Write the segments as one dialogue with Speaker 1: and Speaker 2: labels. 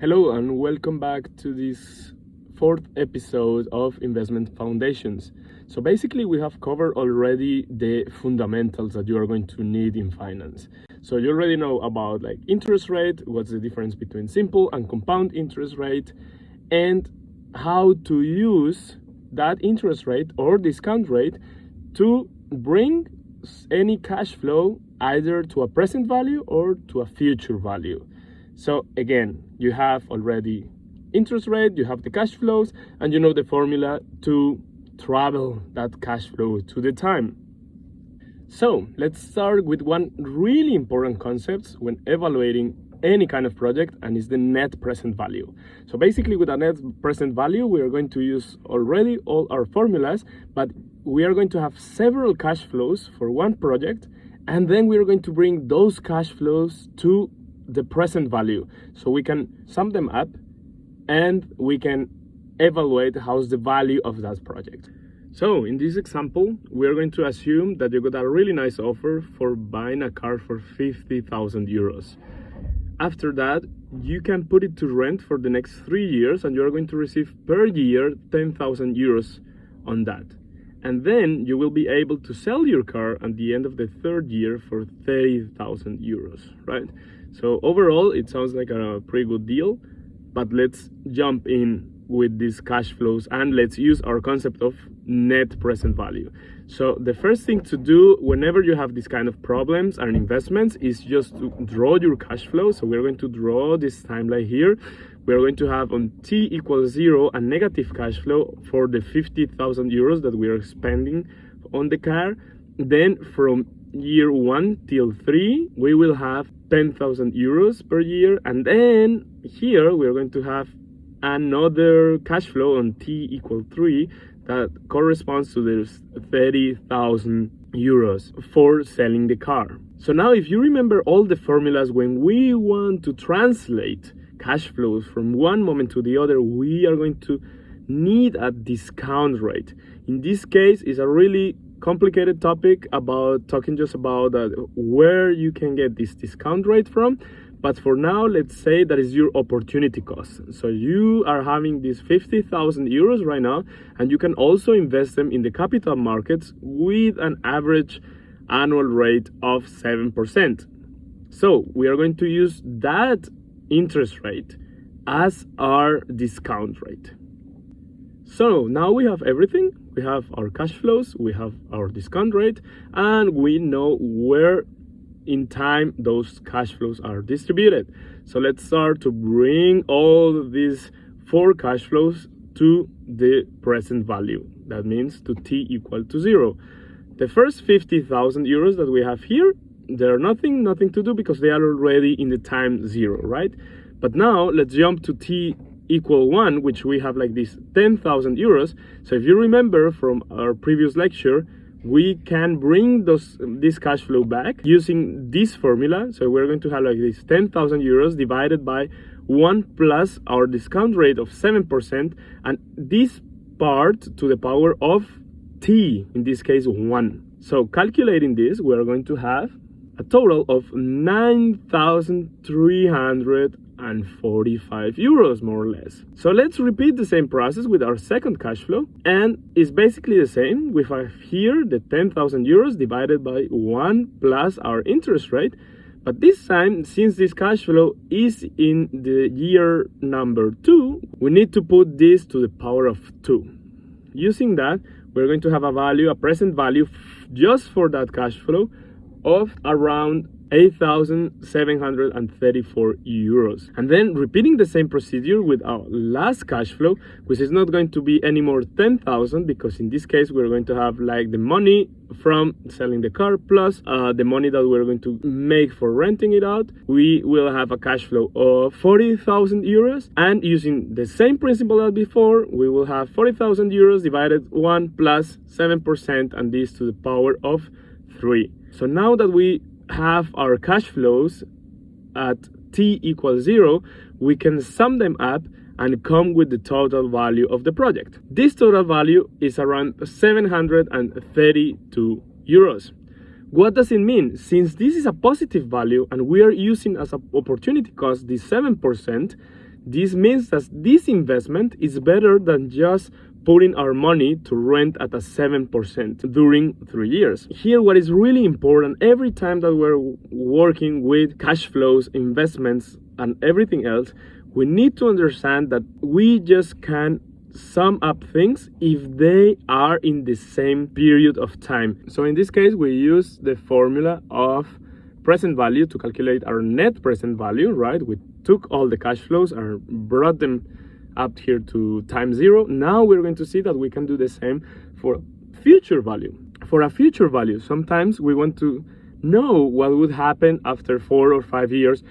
Speaker 1: Hello and welcome back to this fourth episode of Investment Foundations. So basically we have covered already the fundamentals that you are going to need in finance. So you already know about like interest rate, what's the difference between simple and compound interest rate, and how to use that interest rate or discount rate to bring any cash flow either to a present value or to a future value. So again, you have already interest rate, you have the cash flows, and you know the formula to travel that cash flow to the time. So let's start with one really important concept when evaluating any kind of project, and it's the net present value. So basically with a net present value, we are going to use already all our formulas, but we are going to have several cash flows for one project, and then we are going to bring those cash flows to the present value, so we can sum them up and we can evaluate how's the value of that project. So in this example, we are going to assume that you got a really nice offer for buying a car for 50,000 euros. After that, you can put it to rent for the next 3 years and you are going to receive per year 10,000 euros on that. And then you will be able to sell your car at the end of the third year for 30,000 euros, right? So overall, it sounds like a pretty good deal, but let's jump in with these cash flows and let's use our concept of net present value. So the first thing to do whenever you have these kind of problems and investments is just to draw your cash flow. So we're going to draw this timeline here. We're going to have on t equals 0 a negative cash flow for the 50,000 euros that we are spending on the car. Then from year 1 till 3, we will have 10,000 euros per year. And then here we're going to have another cash flow on t equals 3 that corresponds to this 30,000 euros for selling the car. So now if you remember all the formulas, when we want to translate cash flows from one moment to the other, we are going to need a discount rate. In this case, it's a really complicated topic about talking just about where you can get this discount rate from. But for now, let's say that is your opportunity cost. So you are having these 50,000 euros right now, and you can also invest them in the capital markets with an average annual rate of 7%. So we are going to use that interest rate as our discount rate. So now we have everything. We have our cash flows, we have our discount rate, and we know where in time those cash flows are distributed. So let's start to bring all these 4 cash flows to the present value. That means to t equal to 0. The first 50,000 euros that we have here, they're nothing to do because they are already in the time 0, right? But now let's jump to t equal 1, which we have like this 10,000 euros. So if you remember from our previous lecture, we can bring this cash flow back using this formula. So we're going to have like this 10,000 euros divided by 1 plus our discount rate of 7%, and this part to the power of t, in this case 1. So calculating this, we're going to have a total of 9,345 euros, more or less. So let's repeat the same process with our second cash flow, and it's basically the same. We have here the 10,000 euros divided by 1 plus our interest rate, but this time, since this cash flow is in the year number 2, we need to put this to the power of 2. Using that, we're going to have a present value just for that cash flow of around 8,734 euros. And then repeating the same procedure with our last cash flow, which is not going to be any more 10,000, because in this case we're going to have like the money from selling the car plus the money that we're going to make for renting it out. We will have a cash flow of 40,000 euros, and using the same principle as before, we will have 40,000 euros divided 1 plus 7%, and this to the power of 3. So now that we have our cash flows at t equals 0, we can sum them up and come with the total value of the project. This total value is around 732 euros. What does it mean? Since this is a positive value and we are using as an opportunity cost this 7%, This means that this investment is better than just putting our money to rent at a 7% during 3 years. Here, what is really important, every time that we're working with cash flows, investments, and everything else, we need to understand that we just can't sum up things if they are in the same period of time. So in this case, we use the formula of present value to calculate our net present value, right? We took all the cash flows and brought them up here to time 0. Now we're going to see that we can do the same for future value. For a future value, sometimes we want to know what would happen after 4 or 5 years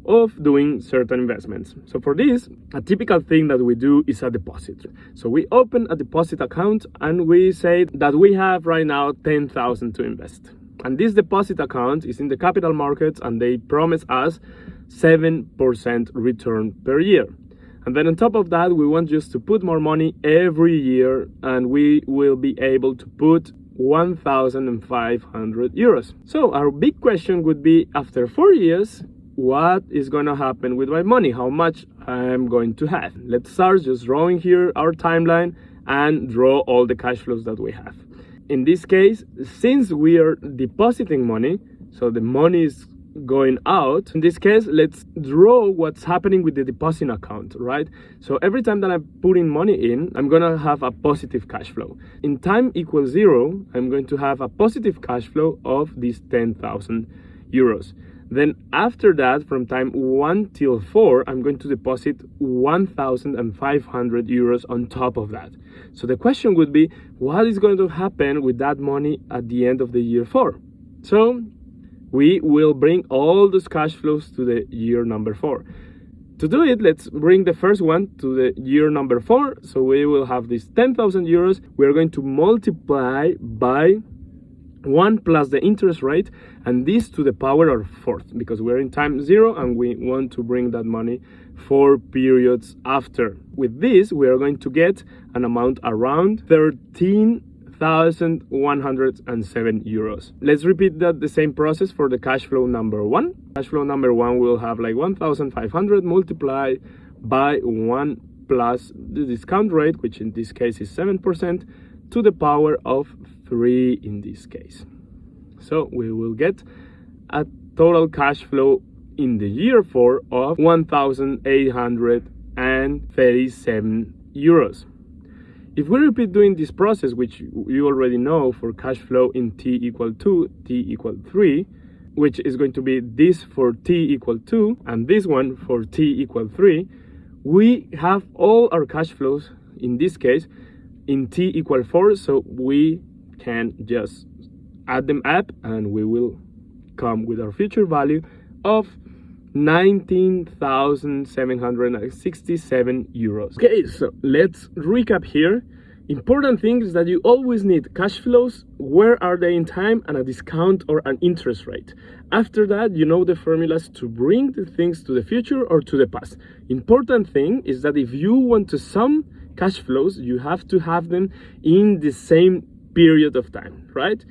Speaker 1: of doing certain investments. So for this, a typical thing that we do is a deposit. So we open a deposit account and we say that we have right now 10,000 to invest. And this deposit account is in the capital markets and they promise us 7% return per year. And then on top of that, we want just to put more money every year and we will be able to put 1,500 euros. So our big question would be, after 4 years, what is going to happen with my money? How much I'm going to have? Let's start just drawing here our timeline and draw all the cash flows that we have. In this case, since we are depositing money, so the money is going out, in this case, let's draw what's happening with the deposit account, right? So every time that I'm putting money in, I'm going to have a positive cash flow. In time equals 0, I'm going to have a positive cash flow of these 10,000 euros. Then after that, from time 1 till 4, I'm going to deposit 1,500 euros on top of that. So the question would be, what is going to happen with that money at the end of the year 4? So we will bring all those cash flows to the year number 4. To do it, let's bring the first one to the year number 4. So we will have this 10,000 euros. We're going to multiply by 1 plus the interest rate, and this to the power of 4th, because we're in time 0 and we want to bring that money 4 periods after. With this, we are going to get an amount around 13,107 euros. Let's repeat that the same process for the cash flow number 1. Cash flow number 1 will have like 1,500 multiplied by 1 plus the discount rate, which in this case is 7%, to the power of 3 in this case. So we will get a total cash flow in the year 4 of 1,837 euros. If we repeat doing this process, which you already know for cash flow in t equal 2, t equal 3, which is going to be this for t equal 2 and this one for t equal 3, we have all our cash flows in this case in t equal 4, so we can just add them up and we will come with our future value of 19,767 euros. Okay, so let's recap here. Important thing is that you always need cash flows, where are they in time, and a discount or an interest rate. After that, you know the formulas to bring the things to the future or to the past. Important thing is that if you want to sum cash flows, you have to have them in the same period of time, right?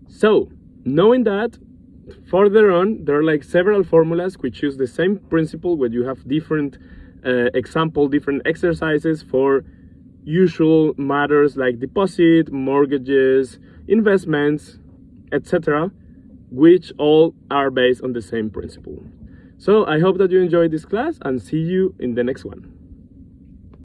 Speaker 1: So knowing that, further on there are like several formulas which use the same principle, where you have different different exercises for usual matters like deposit, mortgages, investments, etc., which all are based on the same principle. So I hope that you enjoyed this class and see you in the next one.